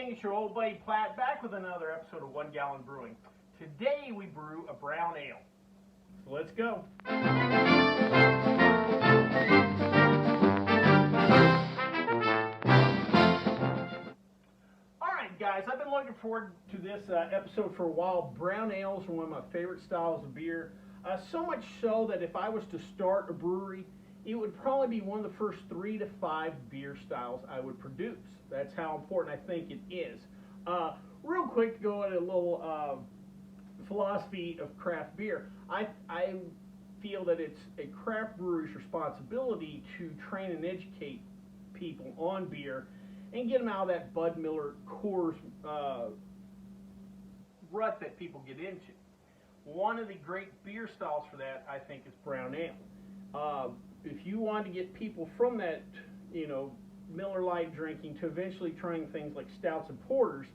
gang, it's your old buddy Platt back with another episode of One Gallon Brewing. Today we brew a brown ale. So let's go. Alright guys, I've been looking forward to this episode for a while. Brown ales are one of my favorite styles of beer. So much so that if I was to start a brewery, it would probably be one of the first 3 to 5 beer styles I would produce. That's how important I think it is. Real quick to go into a little philosophy of craft beer. I feel that it's a craft brewer's responsibility to train and educate people on beer and get them out of that Bud Miller Coors rut that people get into. One of the great beer styles for that, I think, is brown ale. If you want to get people from that, Miller Lite drinking to eventually trying things like stouts and porters,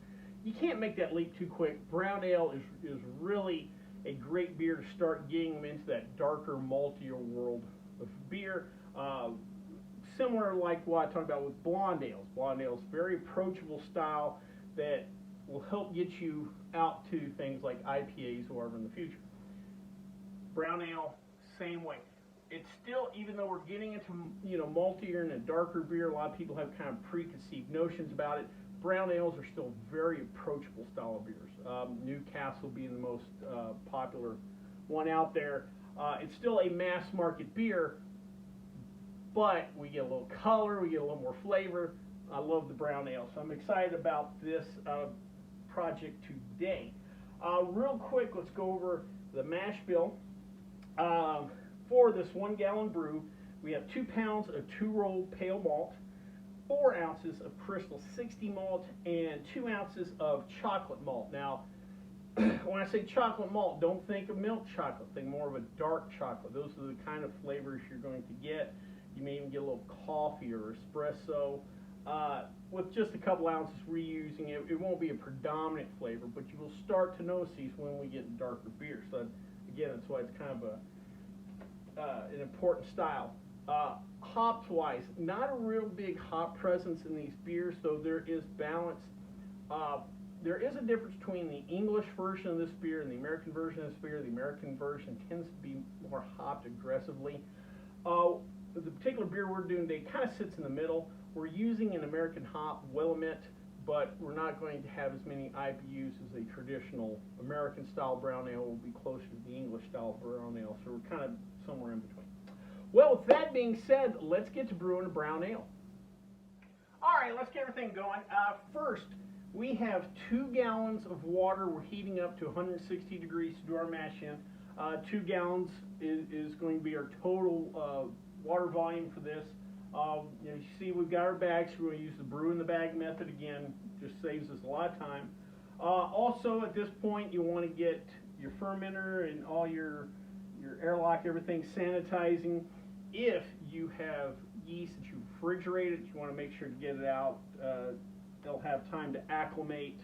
you can't make that leap too quick. Brown ale is really a great beer to start getting them into that darker, maltier world of beer. Similar like what I talked about with blonde ales. Blonde ale is a very approachable style that will help get you out to things like IPAs or whatever in the future. Brown ale, same way. It's still, even though we're getting into maltier and a darker beer, a lot of people have kind of preconceived notions about it. Brown ales are still very approachable style of beers. Newcastle being the most popular one out there. It's still a mass market beer, but we get a little color, we get a little more flavor. I love the brown ale, so I'm excited about this project today. Real quick, let's go over the mash bill. For this 1 gallon brew, we have 2 pounds of 2-roll Pale Malt, 4 ounces of Crystal 60 malt, and 2 ounces of Chocolate Malt. Now, when I say chocolate malt, don't think of milk chocolate. Think more of a dark chocolate. Those are the kind of flavors you're going to get. You may even get a little coffee or espresso. With just a couple ounces reusing it, it won't be a predominant flavor, but you will start to notice these when we get darker beer. So again, that's why it's kind of an important style. Hops wise, not a real big hop presence in these beers, though there is balance. There is a difference between the English version of this beer and the American version of this beer. The American version tends to be more hopped aggressively. The particular beer we're doing today kind of sits in the middle. We're using an American hop, Willamette, but we're not going to have as many IBUs as a traditional American style brown ale. Will be closer to the English style brown ale, so we're kind of somewhere in between. Well, with that being said, let's get to brewing a brown ale. All right, let's get everything going. First, we have 2 gallons of water. We're heating up to 160 degrees to do our mash in. 2 gallons is going to be our total water volume for this. You see we've got our bags. We're going to use the brew in the bag method again. Just saves us a lot of time. Also, at this point, you want to get your fermenter and all your airlock, everything sanitizing. If you have yeast that you refrigerated, you want to make sure to get it out. They'll have time to acclimate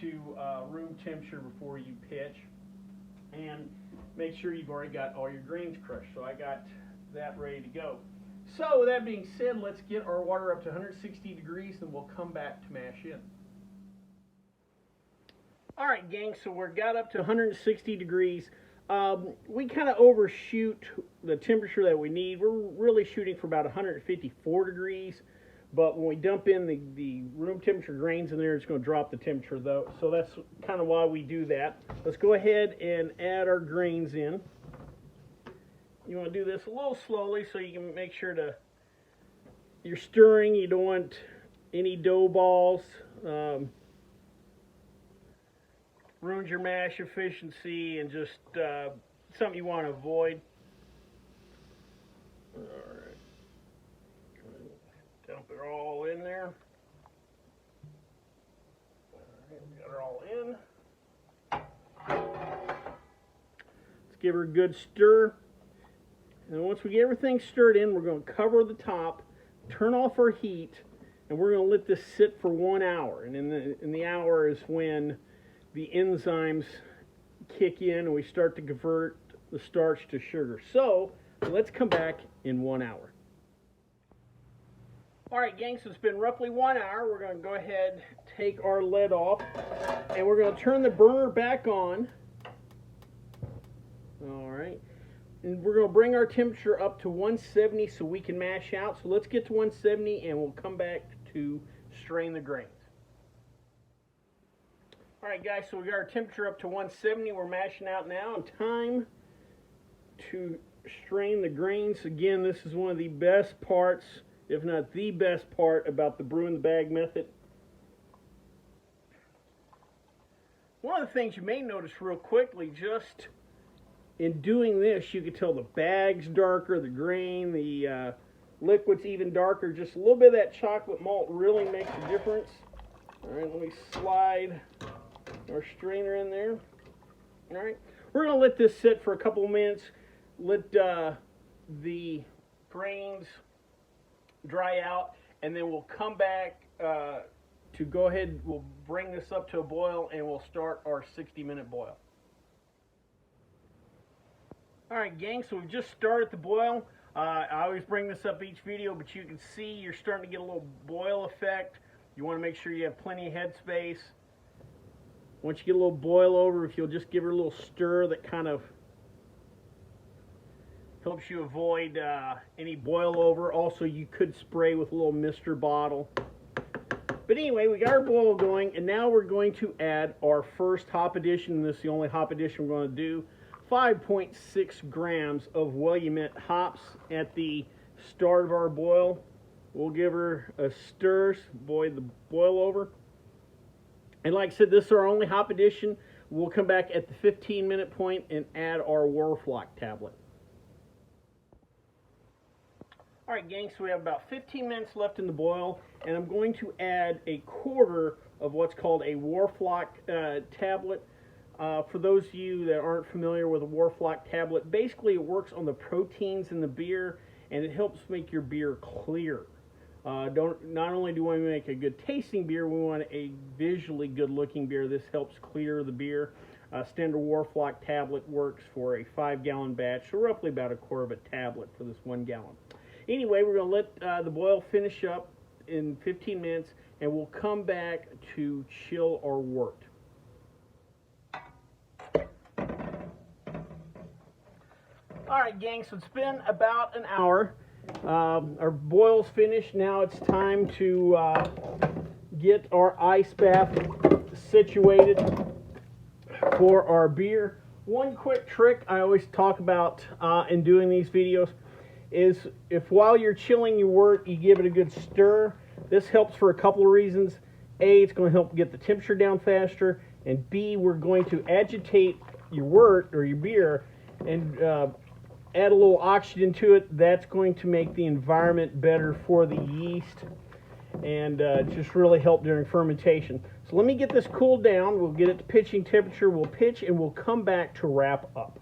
to room temperature before you pitch. And make sure you've already got all your grains crushed. So I got that ready to go. So with that being said, let's get our water up to 160 degrees and we'll come back to mash in. Alright gang, so we're got up to 160 degrees. We kind of overshoot the temperature that we need. We're really shooting for about 154 degrees, but when we dump in the room temperature grains in there, it's going to drop the temperature though. So that's kind of why we do that. Let's go ahead and add our grains in. You want to do this a little slowly so you can make sure you're stirring. You don't want any dough balls. Ruins your mash efficiency and just something you want to avoid. Alright. Dump it all in there. Alright, got it all in. Let's give her a good stir. And once we get everything stirred in, we're going to cover the top, turn off our heat, and we're going to let this sit for 1 hour. And in the hour is when the enzymes kick in and we start to convert the starch to sugar. So let's come back in 1 hour. Alright gang, so it's been roughly 1 hour. We're going to go ahead, take our lid off, and we're going to turn the burner back on. Alright, and we're going to bring our temperature up to 170 so we can mash out. So let's get to 170 and we'll come back to strain the grains. Alright guys, so we got our temperature up to 170. We're mashing out now, and time to strain the grains. Again, this is one of the best parts, if not the best part, about the brew in the bag method. One of the things you may notice real quickly, just in doing this, you can tell the bag's darker, the grain, the liquid's even darker. Just a little bit of that chocolate malt really makes a difference. Alright, let me slide our strainer in there. Alright, we're going to let this sit for a couple of minutes, let the grains dry out, and then we'll come back to go ahead. We'll bring this up to a boil and we'll start our 60-minute boil. Alright gang, so we've just started the boil. I always bring this up each video, but you can see you're starting to get a little boil effect. You want to make sure you have plenty of headspace. Once you get a little boil over, if you'll just give her a little stir, that kind of helps you avoid any boil over. Also, you could spray with a little mister bottle. But anyway, we got our boil going, and now we're going to add our first hop addition. And this is the only hop addition we're going to do. 5.6 grams of Willamette hops at the start of our boil. We'll give her a stir, void the boil over. And like I said, this is our only hop addition. We'll come back at the 15-minute point and add our Whirlfloc Tablet. Alright gang, so we have about 15 minutes left in the boil, and I'm going to add a quarter of what's called a Whirlfloc Tablet. For those of you that aren't familiar with a Whirlfloc Tablet, basically it works on the proteins in the beer, and it helps make your beer clear. Not only do we want to make a good tasting beer, we want a visually good looking beer. This helps clear the beer. Standard Whirlfloc Tablet works for a 5-gallon batch, so roughly about a quarter of a tablet for this 1 gallon. Anyway, we're going to let the boil finish up in 15 minutes, and we'll come back to chill our wort. Alright gang, so it's been about an hour. Our boil's finished. Now it's time to get our ice bath situated for our beer. One quick trick I always talk about in doing these videos is if while you're chilling your wort, you give it a good stir. This helps for a couple of reasons. A, it's going to help get the temperature down faster, and B, we're going to agitate your wort or your beer and add a little oxygen to it. That's going to make the environment better for the yeast and just really help during fermentation. So let me get this cooled down. We'll get it to pitching temperature. We'll pitch and we'll come back to wrap up.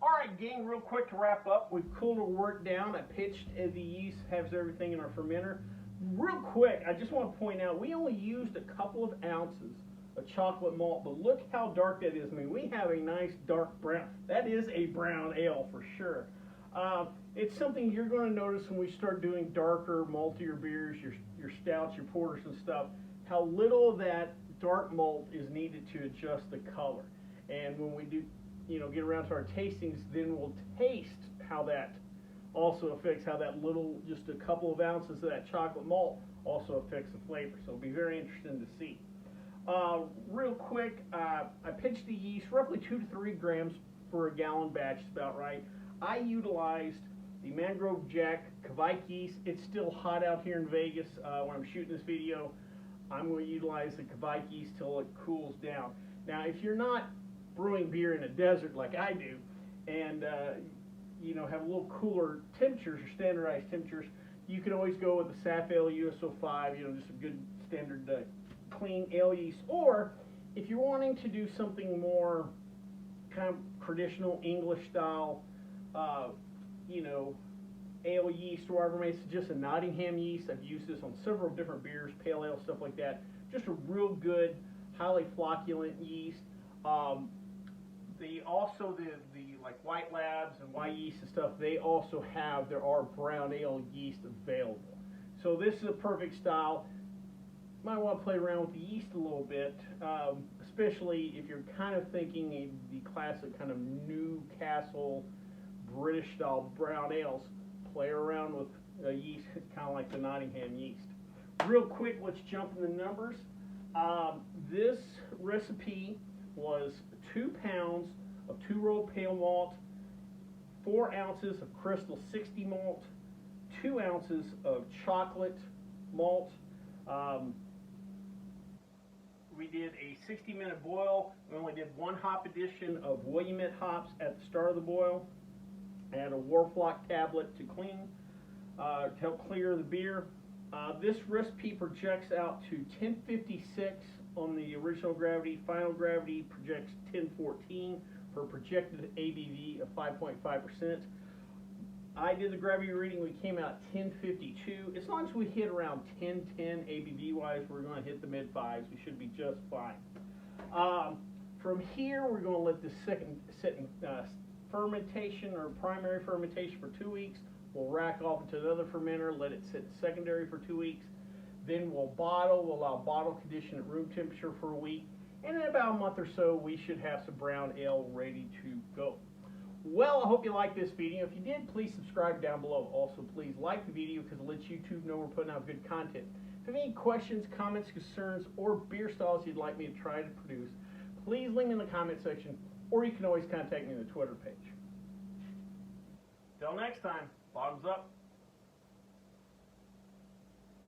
Alright gang, real quick to wrap up. We've cooled our wort down. I pitched the yeast, has everything in our fermenter. Real quick, I just want to point out we only used a couple of ounces of chocolate malt, but look how dark that is. I mean, we have a nice dark brown. That is a brown ale for sure. It's something you're going to notice when we start doing darker, maltier beers, your stouts, your porters and stuff, how little of that dark malt is needed to adjust the color. And when we do, get around to our tastings, then we'll taste how that also affects how that little, just a couple of ounces of that chocolate malt also affects the flavor. So it'll be very interesting to see. Real quick, I pitched the yeast roughly 2 to 3 grams for a gallon batch, is about right. I utilized the Mangrove Jack Kviek Yeast. It's still hot out here in Vegas when I'm shooting this video. I'm going to utilize the Kviek Yeast till it cools down. Now, if you're not brewing beer in a desert like I do, and have a little cooler temperatures or standardized temperatures, you can always go with the Saf Ale USO5, just a good standard clean ale yeast. Or if you're wanting to do something more kind of traditional English style, ale yeast or whatever, it's just a Nottingham yeast. I've used this on several different beers, pale ale, stuff like that. Just a real good, highly flocculent yeast. The like White Labs and Y Yeast and stuff, there are brown ale yeast available. So this is a perfect style. Might want to play around with the yeast a little bit, especially if you're kind of thinking the classic kind of Newcastle British style brown ales. Play around with yeast, kind of like the Nottingham yeast. Real quick, let's jump in the numbers. This recipe was 2 pounds of 2-row Pale Malt, 4 ounces of Crystal 60 Malt, 2 ounces of Chocolate Malt. We did a 60-minute boil. We only did 1 hop addition of Willamette Hops at the start of the boil. Add a Whirlfloc Tablet to clean, to help clear the beer. This recipe projects out to 1056 on the original gravity. Final gravity projects 1014 for a projected ABV of 5.5%. I did the gravity reading. We came out 1052. As long as we hit around 1010 ABV wise, we're going to hit the mid fives. We should be just fine. From here, we're going to let this second sit in fermentation or primary fermentation for 2 weeks. We'll rack off into another fermenter, let it sit secondary for 2 weeks. Then we'll bottle. We'll allow bottle condition at room temperature for a week. And in about a month or so, we should have some brown ale ready to go. Well, I hope you liked this video. If you did, please subscribe down below. Also, please like the video because it lets YouTube know we're putting out good content. If you have any questions, comments, concerns, or beer styles you'd like me to try to produce, please leave them in the comment section, or you can always contact me on the Twitter page. Till next time, bottoms up.